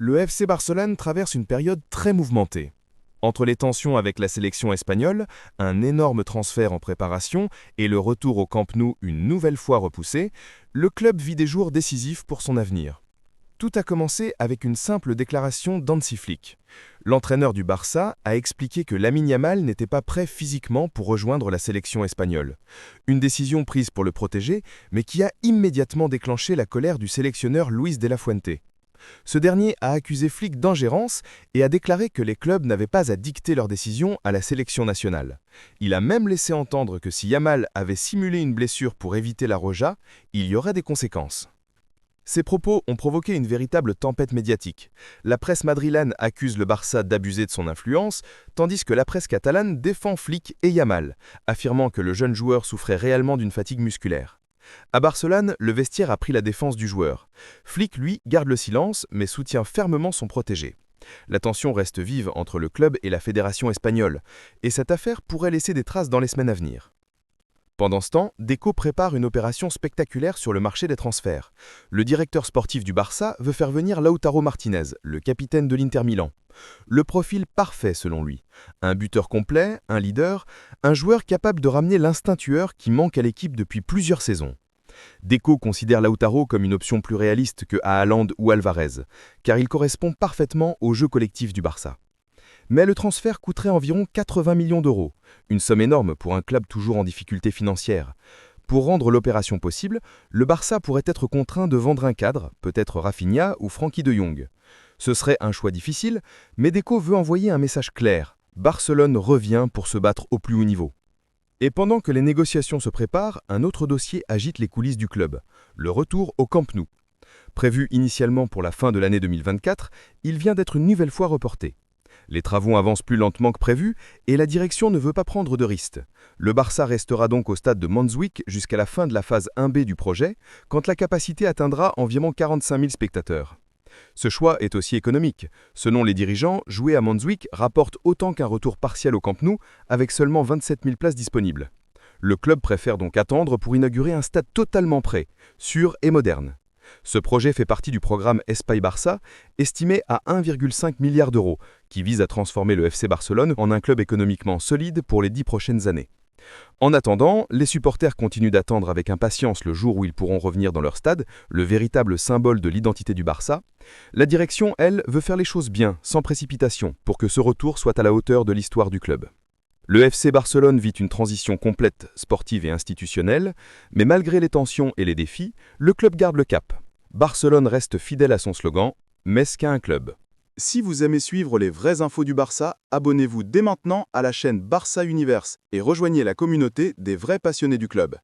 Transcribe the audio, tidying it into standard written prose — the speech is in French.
Le FC Barcelone traverse une période très mouvementée. Entre les tensions avec la sélection espagnole, un énorme transfert en préparation et le retour au Camp Nou une nouvelle fois repoussé, le club vit des jours décisifs pour son avenir. Tout a commencé avec une simple déclaration d'Hansi Flick. L'entraîneur du Barça a expliqué que Lamine Yamal n'était pas prêt physiquement pour rejoindre la sélection espagnole. Une décision prise pour le protéger, mais qui a immédiatement déclenché la colère du sélectionneur Luis de la Fuente. Ce dernier a accusé Flick d'ingérence et a déclaré que les clubs n'avaient pas à dicter leurs décisions à la sélection nationale. Il a même laissé entendre que si Yamal avait simulé une blessure pour éviter la Roja, il y aurait des conséquences. Ces propos ont provoqué une véritable tempête médiatique. La presse madrilène accuse le Barça d'abuser de son influence, tandis que la presse catalane défend Flick et Yamal, affirmant que le jeune joueur souffrait réellement d'une fatigue musculaire. À Barcelone, le vestiaire a pris la défense du joueur. Flick, lui, garde le silence, mais soutient fermement son protégé. La tension reste vive entre le club et la fédération espagnole, et cette affaire pourrait laisser des traces dans les semaines à venir. Pendant ce temps, Deco prépare une opération spectaculaire sur le marché des transferts. Le directeur sportif du Barça veut faire venir Lautaro Martinez, le capitaine de l'Inter Milan. Le profil parfait selon lui. Un buteur complet, un leader, un joueur capable de ramener l'instinct tueur qui manque à l'équipe depuis plusieurs saisons. Deco considère Lautaro comme une option plus réaliste que Haaland ou Alvarez, car il correspond parfaitement au jeu collectif du Barça. Mais le transfert coûterait environ 80 millions d'euros, une somme énorme pour un club toujours en difficulté financière. Pour rendre l'opération possible, le Barça pourrait être contraint de vendre un cadre, peut-être Rafinha ou Frenkie de Jong. Ce serait un choix difficile, mais Deco veut envoyer un message clair. Barcelone revient pour se battre au plus haut niveau. Et pendant que les négociations se préparent, un autre dossier agite les coulisses du club, le retour au Camp Nou. Prévu initialement pour la fin de l'année 2024, il vient d'être une nouvelle fois reporté. Les travaux avancent plus lentement que prévu et la direction ne veut pas prendre de risques. Le Barça restera donc au stade de Montjuïc jusqu'à la fin de la phase 1B du projet, quand la capacité atteindra environ 45 000 spectateurs. Ce choix est aussi économique. Selon les dirigeants, jouer à Montjuïc rapporte autant qu'un retour partiel au Camp Nou, avec seulement 27 000 places disponibles. Le club préfère donc attendre pour inaugurer un stade totalement prêt, sûr et moderne. Ce projet fait partie du programme Espai Barça, estimé à 1,5 milliard d'euros, qui vise à transformer le FC Barcelone en un club économiquement solide pour les 10 prochaines années. En attendant, les supporters continuent d'attendre avec impatience le jour où ils pourront revenir dans leur stade, le véritable symbole de l'identité du Barça. La direction, elle, veut faire les choses bien, sans précipitation, pour que ce retour soit à la hauteur de l'histoire du club. Le FC Barcelone vit une transition complète, sportive et institutionnelle, mais malgré les tensions et les défis, le club garde le cap. Barcelone reste fidèle à son slogan « Més qu'un club ». Si vous aimez suivre les vraies infos du Barça, abonnez-vous dès maintenant à la chaîne Barça Universe et rejoignez la communauté des vrais passionnés du club.